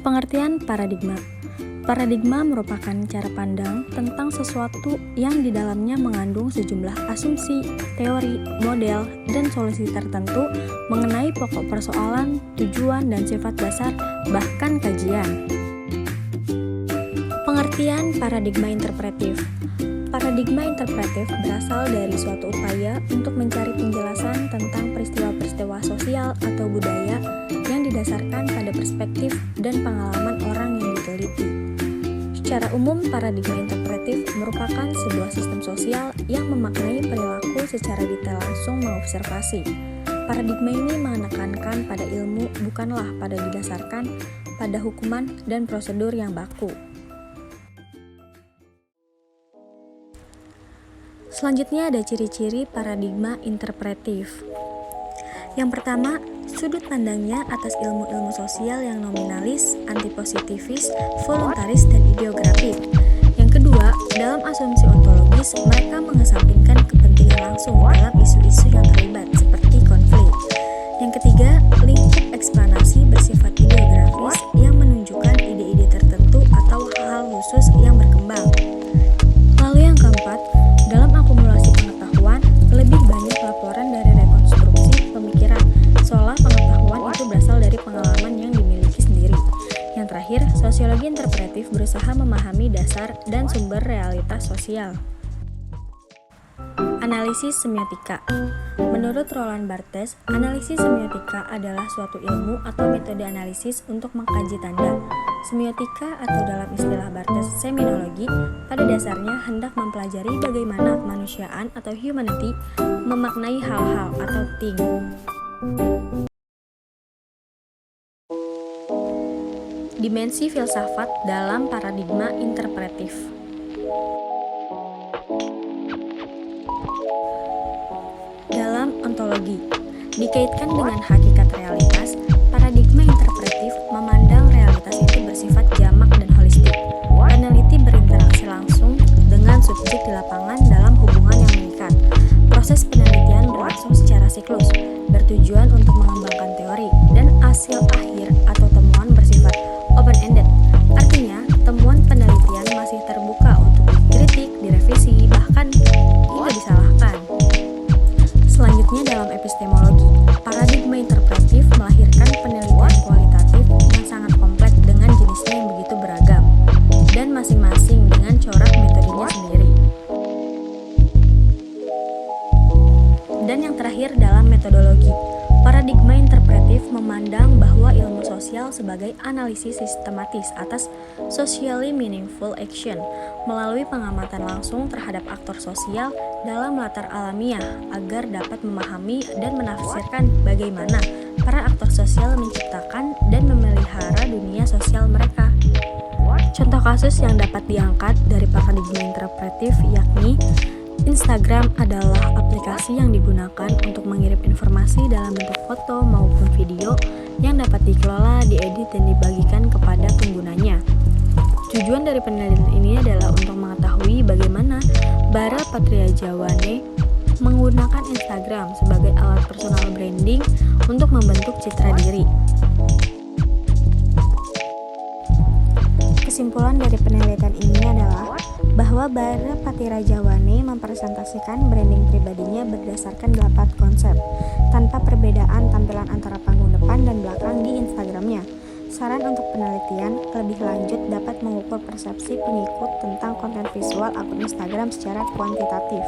Pengertian paradigma. Paradigma merupakan cara pandang tentang sesuatu yang di dalamnya mengandung sejumlah asumsi, teori, model, dan solusi tertentu mengenai pokok persoalan, tujuan, dan sifat dasar, bahkan kajian. Pengertian paradigma interpretif. Paradigma interpretif berasal dari suatu upaya untuk mencari penjelasan tentang peristiwa-peristiwa sosial atau budaya yang didasarkan pada perspektif dan pengalaman orang yang diteliti. Secara umum, paradigma interpretif merupakan sebuah sistem sosial yang memaknai perilaku secara detail langsung mengobservasi. Paradigma ini menekankan pada ilmu bukanlah pada didasarkan pada hukuman dan prosedur yang baku. Selanjutnya ada ciri-ciri paradigma interpretif. Yang pertama, sudut pandangnya atas ilmu-ilmu sosial yang nominalis, antipositivis, voluntaris, dan ideografik. Yang kedua, dalam asumsi ontologis, mereka mengesampingkan kepentingan langsung dalam isu-isu yang terlibat, seperti konflik. Yang ketiga, lingkup eksplanasi bersifat ideografis yang menunjukkan ide-ide tertentu atau hal-hal khusus yang berkembang. Lalu yang keempat, dalam akumulasi pengetahuan, lebih banyak laporan dari rekonstruksi pemikiran, seolah pengetahuan itu berasal dari pengalaman yang dimiliki sendiri. Yang terakhir, sosiologi interpretif berusaha memahami dasar dan sumber realitas sosial. Analisis semiotika. Menurut Roland Barthes, analisis semiotika adalah suatu ilmu atau metode analisis untuk mengkaji tanda. Semiotika atau dalam istilah Barthes seminologi pada dasarnya hendak mempelajari bagaimana kemanusiaan atau humanity memaknai hal-hal atau thing. Dimensi filsafat dalam paradigma interpretif. Dalam ontologi, dikaitkan dengan hakikat realitas, paradigma interpretif memandang realitas itu bersifat jamak dan holistik. Peneliti berinteraksi langsung dengan subjek di lapangan dalam hubungan yang mengikat. Proses penelitian berlangsung secara siklus, bertujuan untuk mengembangkan teori, dan hasil akhir atau temuan bersifat open-ended. Artinya, temuan penelitian masih terbuka untuk dikritik, direvisi, bahkan hingga disalahkan. Selanjutnya dalam epistemologi, paradigma interpretif melahirkan penelitian kualitatif yang sangat kompleks dengan jenisnya yang begitu beragam, dan masing-masing dengan corak metodenya sendiri. Dan yang terakhir dalam metodologi, paradigma interpretif memandang bahwa ilmu sosial sebagai analisis sistematis atas socially meaningful action melalui pengamatan langsung terhadap aktor sosial dalam latar alamiah agar dapat memahami dan menafsirkan bagaimana para aktor sosial menciptakan dan memelihara dunia sosial mereka. Contoh kasus yang dapat diangkat dari paradigma interpretif yakni Instagram adalah aplikasi yang digunakan untuk mengirim informasi dalam bentuk foto maupun video yang dapat dikelola, diedit, dan dibagikan kepada penggunanya. Tujuan dari penelitian ini adalah untuk mengetahui bagaimana Bara Patriajawane menggunakan Instagram sebagai alat personal branding untuk membentuk citra diri. Kesimpulan dari penelitian ini adalah bahwa Bara Patriajawane mempresentasikan branding pribadinya berdasarkan 8 konsep, tanpa perbedaan tampilan antara panggung depan dan belakang di Instagramnya. Saran untuk penelitian lebih lanjut dapat mengukur persepsi pengikut tentang konten visual akun Instagram secara kuantitatif.